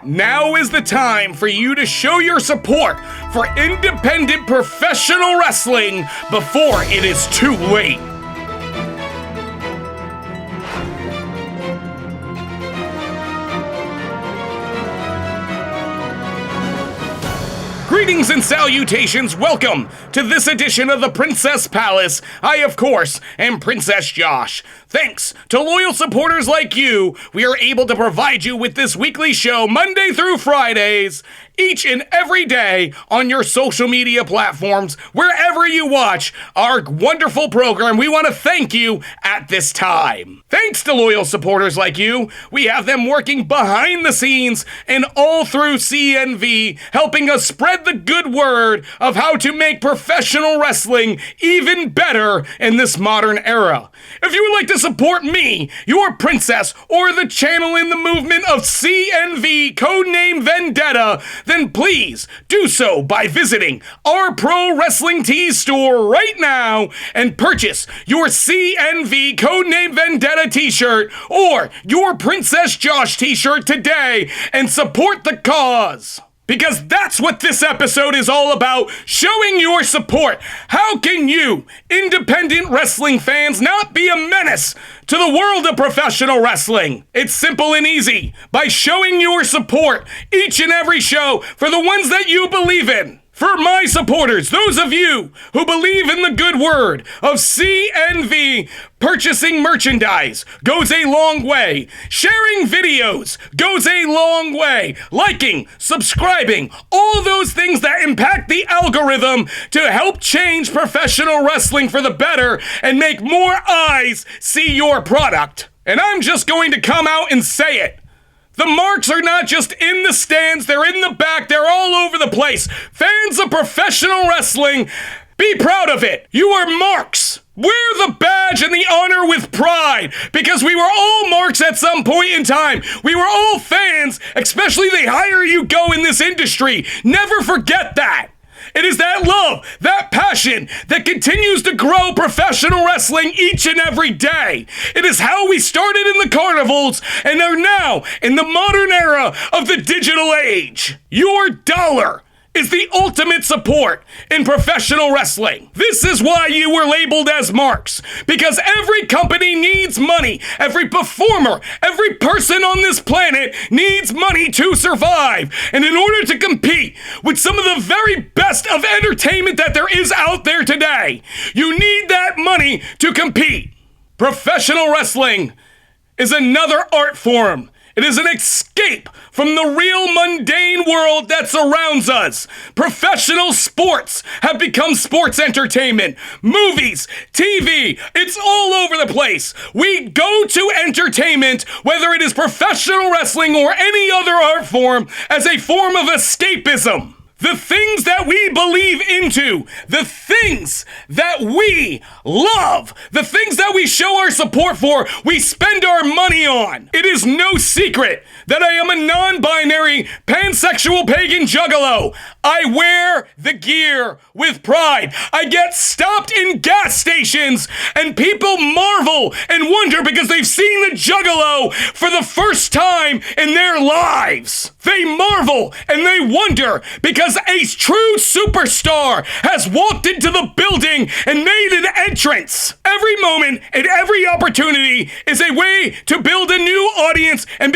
Now is the time for you to show your support for independent professional wrestling before it is too late. Greetings and salutations, welcome to this edition of the Princess Palace. I, of course, am Princess Josh. Thanks to loyal supporters like you, we are able to provide you with this weekly show Monday through Fridays, each and every day on your social media platforms, wherever you watch our wonderful program. We want to thank you at this time. Thanks to loyal supporters like you, we have them working behind the scenes and all through CNV, helping us spread the good word of how to make professional wrestling even better in this modern era. If you would like to support me, your princess, or the channel in the movement of CNV, codename Vendetta, then please do so by visiting our Pro Wrestling Tees store right now and purchase your CNV codename Vendetta t-shirt or your Princess Josh t-shirt today and support the cause. Because that's what this episode is all about, showing your support. How can you, independent wrestling fans, not be a menace to the world of professional wrestling? It's simple and easy, by showing your support each and every show for the ones that you believe in. For my supporters, those of you who believe in the good word of CNV, purchasing merchandise goes a long way. Sharing videos goes a long way. Liking, subscribing, all those things that impact the algorithm to help change professional wrestling for the better and make more eyes see your product. And I'm just going to come out and say it. The marks are not just in the stands, they're in the back, they're all over the place. Fans of professional wrestling, be proud of it. You are marks. Wear the badge and the honor with pride, because we were all marks at some point in time. We were all fans, especially the higher you go in this industry. Never forget that. It is that love, that passion that continues to grow professional wrestling each and every day. It is how we started in the carnivals and are now in the modern era of the digital age. Your dollar is the ultimate support in professional wrestling. This is why you were labeled as marks, because every company needs money. Every performer, every person on this planet needs money to survive. And in order to compete with some of the very best of entertainment that there is out there today, you need that money to compete. Professional wrestling is another art form. It is an escape from the real mundane world that surrounds us. Professional sports have become sports entertainment. Movies, TV, it's all over the place. We go to entertainment, whether it is professional wrestling or any other art form, as a form of escapism. The things that we believe into, the things that we love, the things that we show our support for, we spend our money on. It is no secret that I am a non-binary, pansexual pagan juggalo. I wear the gear with pride. I get stopped in gas stations and people marvel and wonder because they've seen the juggalo for the first time in their lives. They marvel and they wonder because a true superstar has walked into the building and made an entrance. Every moment and every opportunity is a way to build a new audience and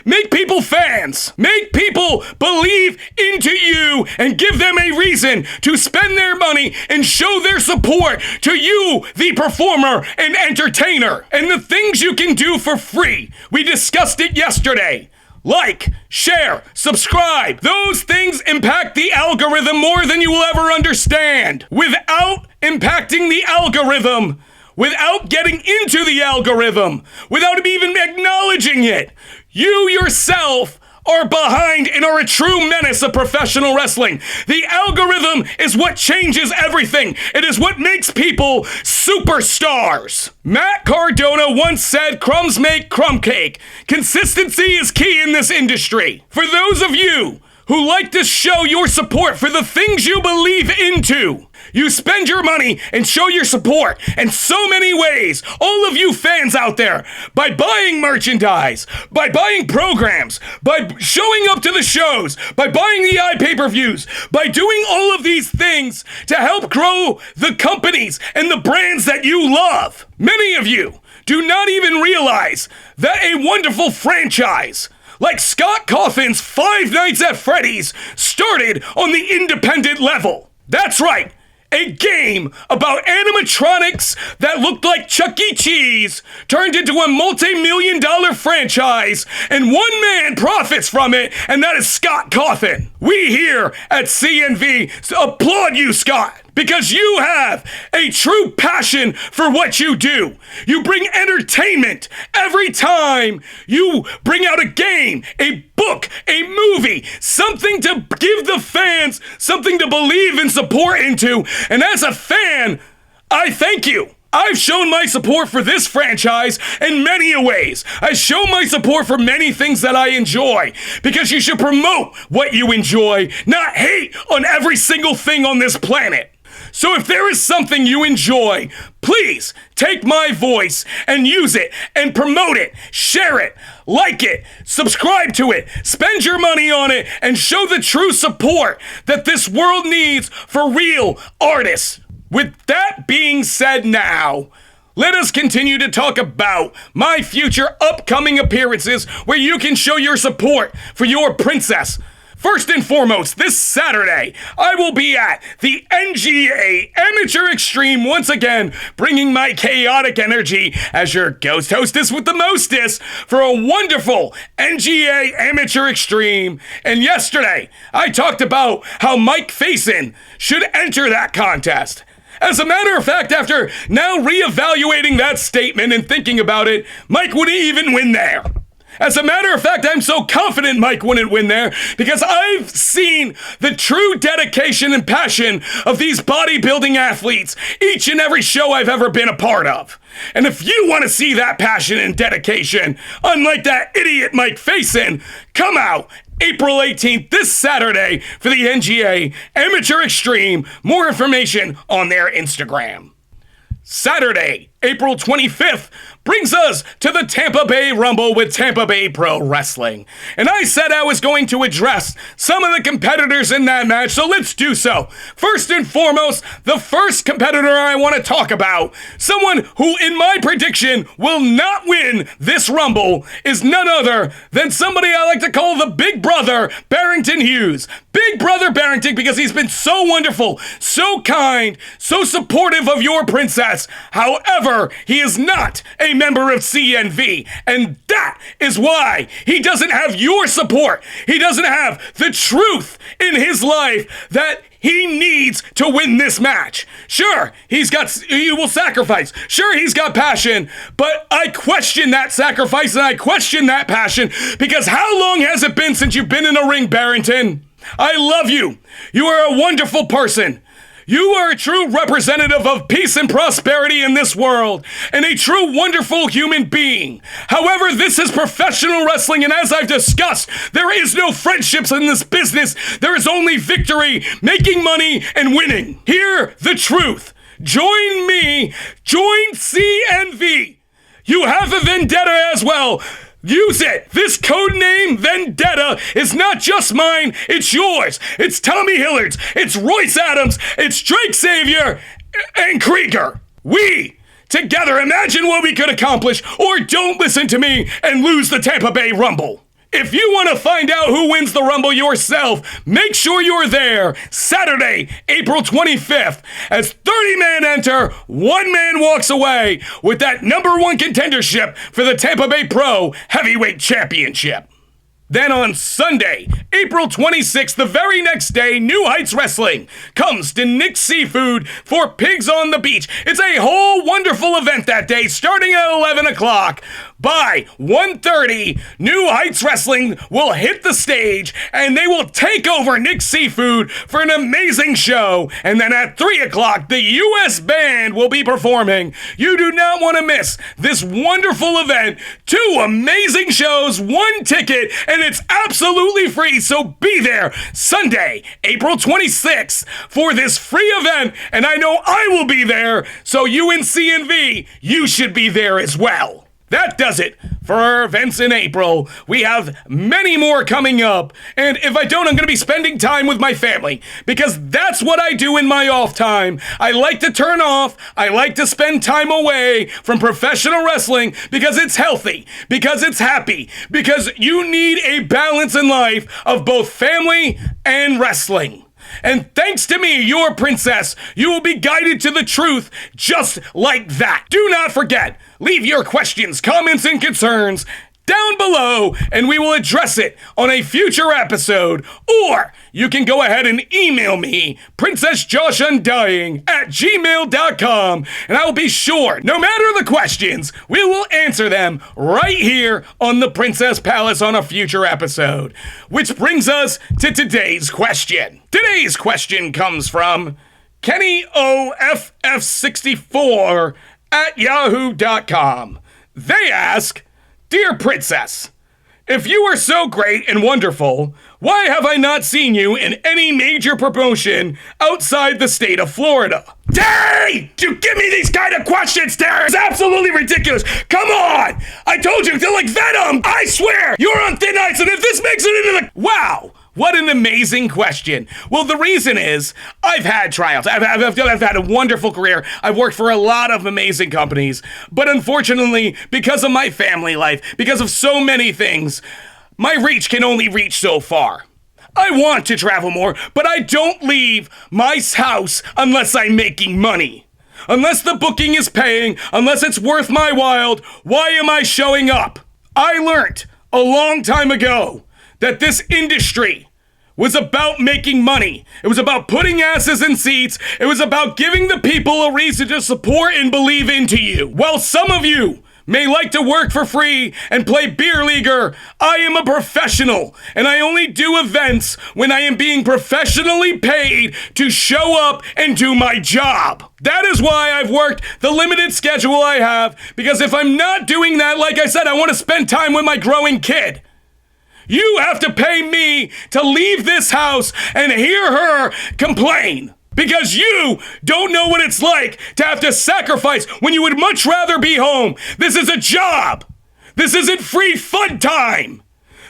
make people fans. Make people believe into you and give them a reason to spend their money and show their support to you, the performer and entertainer. And the things you can do for free. We discussed it yesterday. Like, share, subscribe. Those things impact the algorithm more than you will ever understand. Without impacting the algorithm, without getting into the algorithm, without even acknowledging it, you yourself are behind and are a true menace of professional wrestling. The algorithm is what changes everything. It is what makes people superstars. Matt Cardona once said, "Crumbs make crumb cake." Consistency is key in this industry. For those of you who like to show your support for the things you believe into, You spend your money and show your support in so many ways, all of you fans out there, by buying merchandise, by buying programs, by showing up to the shows, by buying the pay-per-views, by doing all of these things to help grow the companies and the brands that you love. Many of you do not even realize that a wonderful franchise like Scott Cawthon's Five Nights at Freddy's started on the independent level. That's right, a game about animatronics that looked like Chuck E. Cheese turned into a multi-million-dollar franchise, and one man profits from it, and that is Scott Cawthon. We here at CNV applaud you, Scott, because you have a true passion for what you do. You bring entertainment every time you bring out a game, a book, a movie, something to give the fans something to believe and support into. And as a fan, I thank you. I've shown my support for this franchise in many ways. I show my support for many things that I enjoy, because you should promote what you enjoy, not hate on every single thing on this planet. So if there is something you enjoy, please take my voice and use it and promote it, share it, like it, subscribe to it, spend your money on it, and show the true support that this world needs for real artists. With that being said now, let us continue to talk about my future upcoming appearances where you can show your support for your princess. First and foremost, this Saturday, I will be at the NGA Amateur Extreme once again, bringing my chaotic energy as your ghost hostess with the mostest for a wonderful NGA Amateur Extreme. And yesterday, I talked about how Mike Facen should enter that contest. As a matter of fact, after now reevaluating that statement and thinking about it, Mike wouldn't even win there. As a matter of fact, I'm so confident Mike wouldn't win there because I've seen the true dedication and passion of these bodybuilding athletes each and every show I've ever been a part of. And if you want to see that passion and dedication, unlike that idiot Mike Facen, come out April 18th, this Saturday, for the NGA Amateur Extreme. More information on their Instagram. Saturday, April 25th, brings us to the Tampa Bay Rumble with Tampa Bay Pro Wrestling. And I said I was going to address some of the competitors in that match, so let's do so. First and foremost, the first competitor I want to talk about, someone who in my prediction will not win this Rumble, is none other than somebody I like to call the Big Brother, Barrington Hughes. Big Brother Barrington, because he's been so wonderful, so kind, so supportive of your princess. However, he is not a member of CNV, and that is why he doesn't have your support. He doesn't have the truth in his life that he needs to win this match. Sure, he will sacrifice. Sure, he's got passion, but I question that sacrifice and I question that passion, because how long has it been since you've been in a ring, Barrington? I love you. You are a wonderful person. You are a true representative of peace and prosperity in this world, and a true wonderful human being. However, this is professional wrestling, and as I've discussed, there is no friendships in this business. There is only victory, making money, and winning. Hear the truth. Join me. Join CNV. You have a vendetta as well. Use it! This code name, Vendetta, is not just mine, it's yours! It's Tommy Hilliard's, it's Royce Adams, it's Drake Zavior, and Krieger! We, together, imagine what we could accomplish, or don't listen to me and lose the Tampa Bay Rumble! If you want to find out who wins the Rumble yourself, make sure you're there Saturday, April 25th, as 30 men enter, 1 man walks away with that #1 contendership for the Tampa Bay Pro Heavyweight Championship. Then on Sunday, April 26th, the very next day, New Heights Wrestling comes to Nick's Seafood for Pigs on the Beach. It's a whole wonderful event that day, starting at 11 o'clock. by 1:30, New Heights Wrestling will hit the stage and they will take over Nick's Seafood for an amazing show. And then at 3 o'clock, the U.S. Band will be performing. You do not want to miss this wonderful event. 2 amazing shows, 1 ticket, and it's absolutely free. So be there Sunday, April 26th for this free event. And I know I will be there. So UNCNV, you should be there as well. That does it for our events in April. We have many more coming up, and if I don't, I'm going to be spending time with my family, because that's what I do in my off time. I like to turn off. I like to spend time away from professional wrestling because it's healthy, because it's happy, because you need a balance in life of both family and wrestling. And thanks to me, your princess, you will be guided to the truth just like that. Do not forget, leave your questions, comments, and concerns down below, and we will address it on a future episode. Or you can go ahead and email me, princessjoshundying@gmail.com, and I will be sure, no matter the questions, we will answer them right here on the Princess Palace on a future episode. Which brings us to today's question. Today's question comes from KennyOFF64@yahoo.com. They ask, Dear Princess, if you were so great and wonderful, why have I not seen you in any major promotion outside the state of Florida? Terry! You give me these kind of questions, Terry! It's absolutely ridiculous! Come on! I told you, they're like venom! I swear! You're on thin ice, and if this makes it into the... Wow! What an amazing question. Well, the reason is, I've had tryouts. I've had a wonderful career. I've worked for a lot of amazing companies. But unfortunately, because of my family life, because of so many things, my reach can only reach so far. I want to travel more, but I don't leave my house unless I'm making money. Unless the booking is paying, unless it's worth my while, why am I showing up? I learned a long time ago that this industry was about making money. It was about putting asses in seats. It was about giving the people a reason to support and believe into you. While some of you may like to work for free and play beer leaguer, I am a professional, and I only do events when I am being professionally paid to show up and do my job. That is why I've worked the limited schedule I have, because if I'm not doing that, like I said, I want to spend time with my growing kid. You have to pay me to leave this house and hear her complain. Because you don't know what it's like to have to sacrifice when you would much rather be home. This is a job. This isn't free fun time.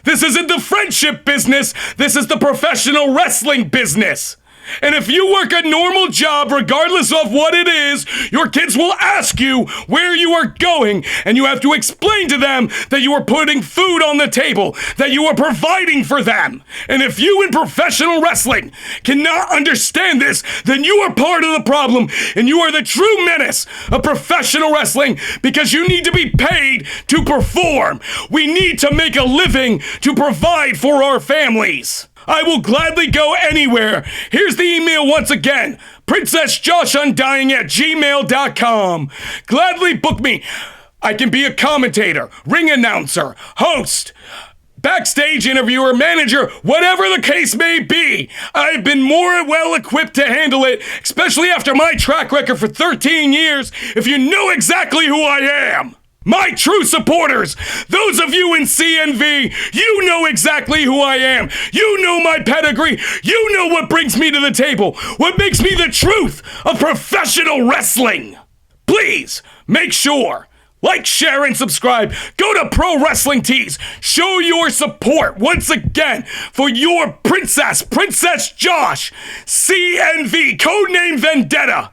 This isn't the friendship business. This is the professional wrestling business. And if you work a normal job, regardless of what it is, your kids will ask you where you are going, and you have to explain to them that you are putting food on the table, that you are providing for them. And if you in professional wrestling cannot understand this, then you are part of the problem, and you are the true menace of professional wrestling, because you need to be paid to perform. We need to make a living to provide for our families. I will gladly go anywhere. Here's the email once again. princessjoshundying@gmail.com. Gladly book me. I can be a commentator, ring announcer, host, backstage interviewer, manager, whatever the case may be. I've been more well equipped to handle it, especially after my track record for 13 years, if you know exactly who I am. My true supporters, those of you in CNV, you know exactly who I am. You know my pedigree. You know what brings me to the table, what makes me the truth of professional wrestling. Please make sure, like, share, and subscribe. Go to Pro Wrestling Tees. Show your support once again for your princess, Princess Josh, CNV, codename Vendetta.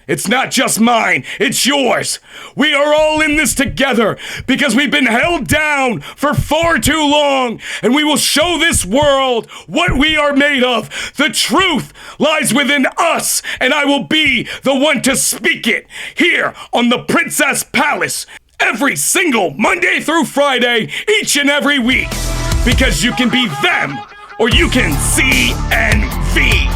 It's not just mine, it's yours. We are all in this together because we've been held down for far too long, and we will show this world what we are made of. The truth lies within us, and I will be the one to speak it here on the Princess Palace every single Monday through Friday, each and every week, because you can be them or you can CNV.